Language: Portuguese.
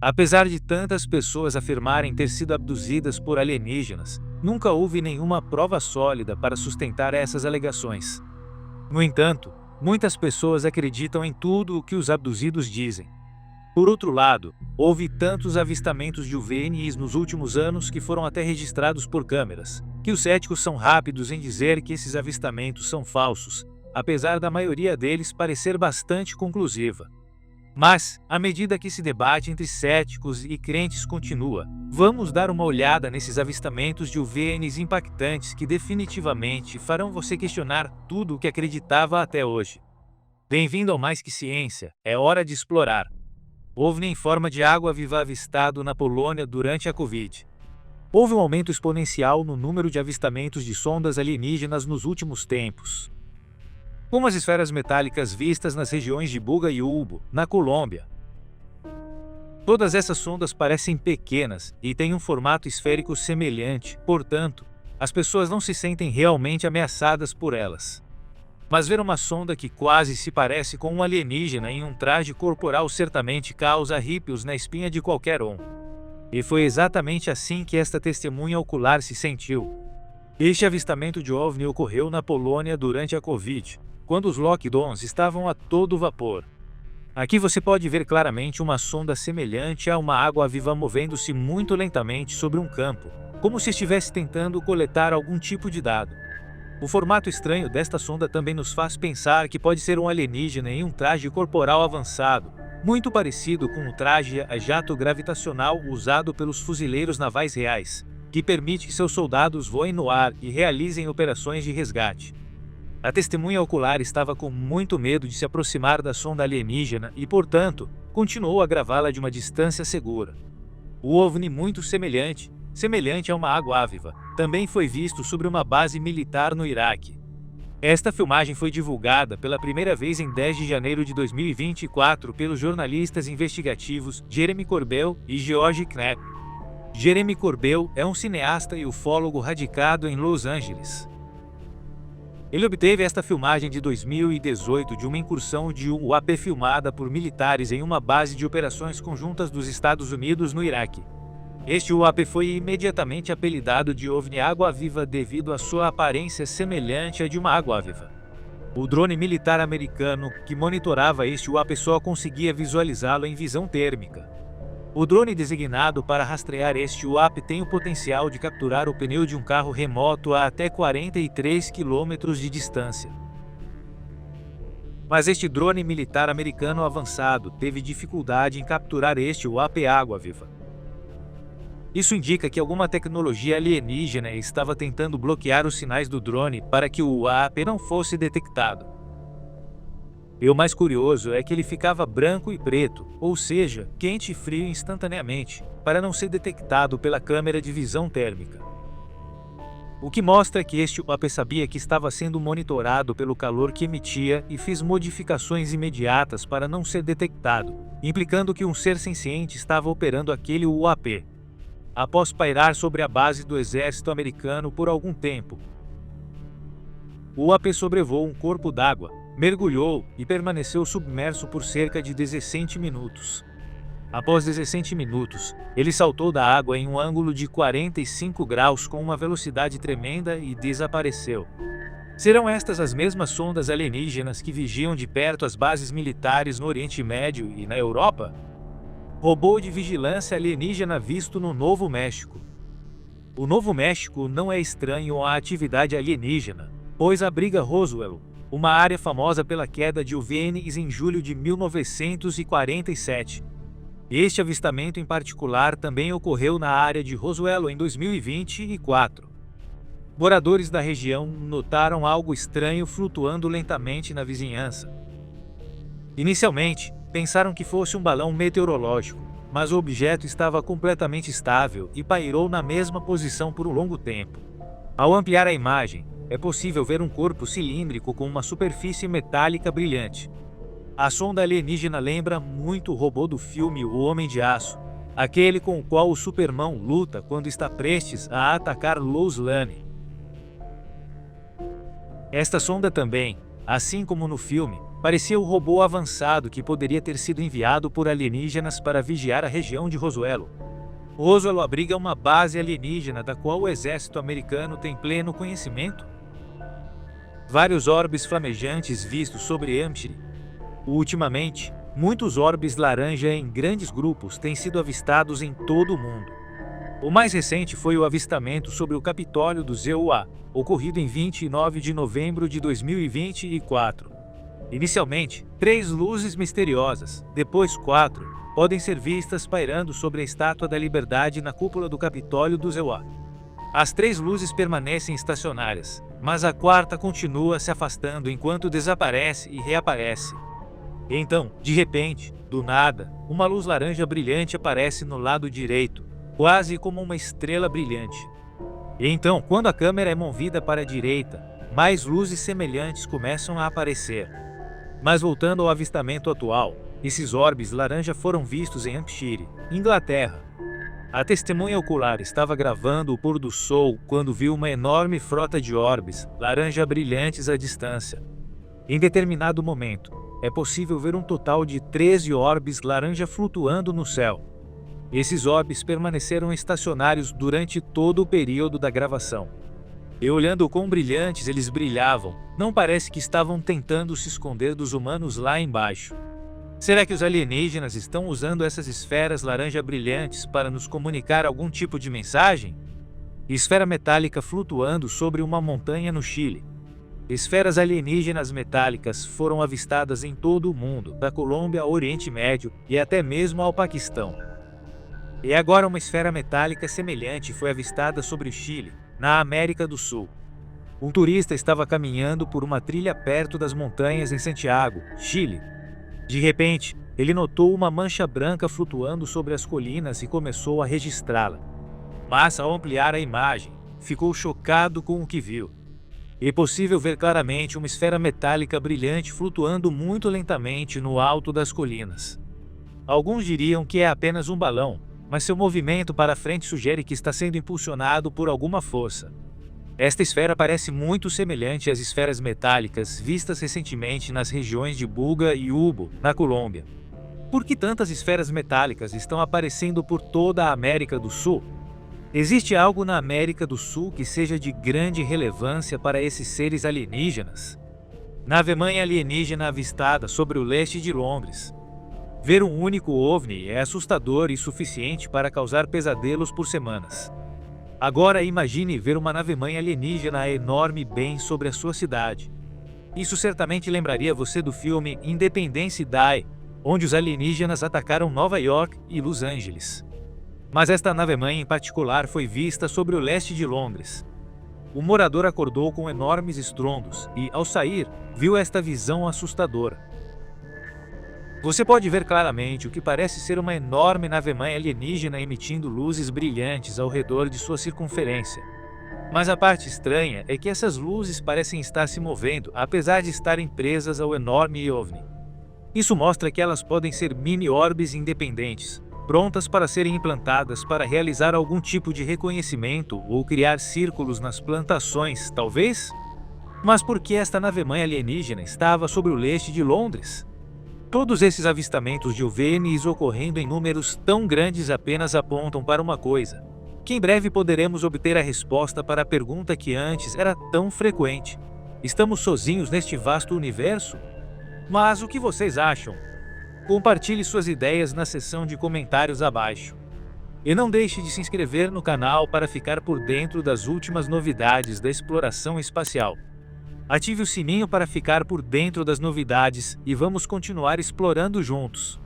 Apesar de tantas pessoas afirmarem ter sido abduzidas por alienígenas, nunca houve nenhuma prova sólida para sustentar essas alegações. No entanto, muitas pessoas acreditam em tudo o que os abduzidos dizem. Por outro lado, houve tantos avistamentos de UVNIs nos últimos anos que foram até registrados por câmeras, que os céticos são rápidos em dizer que esses avistamentos são falsos, apesar da maioria deles parecer bastante conclusiva. Mas, à medida que esse debate entre céticos e crentes continua, vamos dar uma olhada nesses avistamentos de UVNIs impactantes que definitivamente farão você questionar tudo o que acreditava até hoje. Bem-vindo ao Mais Que Ciência, é hora de explorar. OVNI em forma de água viva avistado na Polônia durante a Covid. Houve um aumento exponencial no número de avistamentos de sondas alienígenas nos últimos tempos. Como as esferas metálicas vistas nas regiões de Buga e Ulbo, na Colômbia. Todas essas sondas parecem pequenas e têm um formato esférico semelhante, portanto, as pessoas não se sentem realmente ameaçadas por elas. Mas ver uma sonda que quase se parece com um alienígena em um traje corporal certamente causa arrepios na espinha de qualquer um. E foi exatamente assim que esta testemunha ocular se sentiu. Este avistamento de OVNI ocorreu na Polônia durante a Covid, quando os lockdowns estavam a todo vapor. Aqui você pode ver claramente uma sonda semelhante a uma água-viva movendo-se muito lentamente sobre um campo, como se estivesse tentando coletar algum tipo de dado. O formato estranho desta sonda também nos faz pensar que pode ser um alienígena em um traje corporal avançado, muito parecido com o traje a jato gravitacional usado pelos fuzileiros navais reais, que permite que seus soldados voem no ar e realizem operações de resgate. A testemunha ocular estava com muito medo de se aproximar da sonda alienígena e, portanto, continuou a gravá-la de uma distância segura. O OVNI muito semelhante a uma água-viva, também foi visto sobre uma base militar no Iraque. Esta filmagem foi divulgada pela primeira vez em 10 de janeiro de 2024 pelos jornalistas investigativos Jeremy Corbell e George Knapp. Jeremy Corbell é um cineasta e ufólogo radicado em Los Angeles. Ele obteve esta filmagem de 2018 de uma incursão de um UAP filmada por militares em uma base de operações conjuntas dos Estados Unidos no Iraque. Este UAP foi imediatamente apelidado de OVNI água-viva devido à sua aparência semelhante à de uma água-viva. O drone militar americano que monitorava este UAP só conseguia visualizá-lo em visão térmica. O drone designado para rastrear este UAP tem o potencial de capturar o pneu de um carro remoto a até 43 km de distância. Mas este drone militar americano avançado teve dificuldade em capturar este UAP água-viva. Isso indica que alguma tecnologia alienígena estava tentando bloquear os sinais do drone para que o UAP não fosse detectado. E o mais curioso é que ele ficava branco e preto, ou seja, quente e frio instantaneamente, para não ser detectado pela câmera de visão térmica. O que mostra que este UAP sabia que estava sendo monitorado pelo calor que emitia e fez modificações imediatas para não ser detectado, implicando que um ser senciente estava operando aquele UAP. Após pairar sobre a base do exército americano por algum tempo, o UAP sobrevoou um corpo d'água, mergulhou e permaneceu submerso por cerca de 17 minutos. Após 17 minutos, ele saltou da água em um ângulo de 45 graus com uma velocidade tremenda e desapareceu. Serão estas as mesmas sondas alienígenas que vigiam de perto as bases militares no Oriente Médio e na Europa? Robô de vigilância alienígena visto no Novo México. O Novo México não é estranho à atividade alienígena, pois abriga Roswell, uma área famosa pela queda de UVNIs em julho de 1947. Este avistamento em particular também ocorreu na área de Roswell em 2024. Moradores da região notaram algo estranho flutuando lentamente na vizinhança. Inicialmente, pensaram que fosse um balão meteorológico, mas o objeto estava completamente estável e pairou na mesma posição por um longo tempo. Ao ampliar a imagem, é possível ver um corpo cilíndrico com uma superfície metálica brilhante. A sonda alienígena lembra muito o robô do filme O Homem de Aço, aquele com o qual o Superman luta quando está prestes a atacar Lois Lane. Esta sonda também, Assim como no filme, parecia o robô avançado que poderia ter sido enviado por alienígenas para vigiar a região de Roswell. Roswell abriga uma base alienígena da qual o exército americano tem pleno conhecimento. Vários orbes flamejantes vistos sobre Hampshire. Ultimamente, muitos orbes laranja em grandes grupos têm sido avistados em todo o mundo. O mais recente foi o avistamento sobre o Capitólio do ZEUA, ocorrido em 29 de novembro de 2024. Inicialmente, 3 luzes misteriosas, depois 4, podem ser vistas pairando sobre a Estátua da Liberdade na cúpula do Capitólio do ZEUA. As 3 luzes permanecem estacionárias, mas a quarta continua se afastando enquanto desaparece e reaparece. Então, de repente, do nada, uma luz laranja brilhante aparece no lado direito, quase como uma estrela brilhante. E então, quando a câmera é movida para a direita, mais luzes semelhantes começam a aparecer. Mas voltando ao avistamento atual, esses orbes laranja foram vistos em Hampshire, Inglaterra. A testemunha ocular estava gravando o pôr do sol quando viu uma enorme frota de orbes laranja brilhantes à distância. Em determinado momento, é possível ver um total de 13 orbes laranja flutuando no céu. Esses orbes permaneceram estacionários durante todo o período da gravação. E olhando quão brilhantes eles brilhavam, não parece que estavam tentando se esconder dos humanos lá embaixo. Será que os alienígenas estão usando essas esferas laranja brilhantes para nos comunicar algum tipo de mensagem? Esfera metálica flutuando sobre uma montanha no Chile. Esferas alienígenas metálicas foram avistadas em todo o mundo, da Colômbia ao Oriente Médio e até mesmo ao Paquistão. E agora uma esfera metálica semelhante foi avistada sobre o Chile, na América do Sul. Um turista estava caminhando por uma trilha perto das montanhas em Santiago, Chile. De repente, ele notou uma mancha branca flutuando sobre as colinas e começou a registrá-la. Mas ao ampliar a imagem, ficou chocado com o que viu. É possível ver claramente uma esfera metálica brilhante flutuando muito lentamente no alto das colinas. Alguns diriam que é apenas um balão, mas seu movimento para frente sugere que está sendo impulsionado por alguma força. Esta esfera parece muito semelhante às esferas metálicas vistas recentemente nas regiões de Buga e Ubbo, na Colômbia. Por que tantas esferas metálicas estão aparecendo por toda a América do Sul? Existe algo na América do Sul que seja de grande relevância para esses seres alienígenas? Nave-mãe alienígena avistada sobre o leste de Londres. Ver um único OVNI é assustador e suficiente para causar pesadelos por semanas. Agora imagine ver uma nave-mãe alienígena enorme bem sobre a sua cidade. Isso certamente lembraria você do filme Independence Day, onde os alienígenas atacaram Nova York e Los Angeles. Mas esta nave-mãe em particular foi vista sobre o leste de Londres. O morador acordou com enormes estrondos e, ao sair, viu esta visão assustadora. Você pode ver claramente o que parece ser uma enorme nave-mãe alienígena emitindo luzes brilhantes ao redor de sua circunferência. Mas a parte estranha é que essas luzes parecem estar se movendo, apesar de estarem presas ao enorme OVNI. Isso mostra que elas podem ser mini-orbes independentes, prontas para serem implantadas para realizar algum tipo de reconhecimento ou criar círculos nas plantações, talvez? Mas por que esta nave-mãe alienígena estava sobre o leste de Londres? Todos esses avistamentos de OVNIs ocorrendo em números tão grandes apenas apontam para uma coisa: que em breve poderemos obter a resposta para a pergunta que antes era tão frequente. Estamos sozinhos neste vasto universo? Mas o que vocês acham? Compartilhe suas ideias na seção de comentários abaixo. E não deixe de se inscrever no canal para ficar por dentro das últimas novidades da exploração espacial. Ative o sininho para ficar por dentro das novidades e vamos continuar explorando juntos.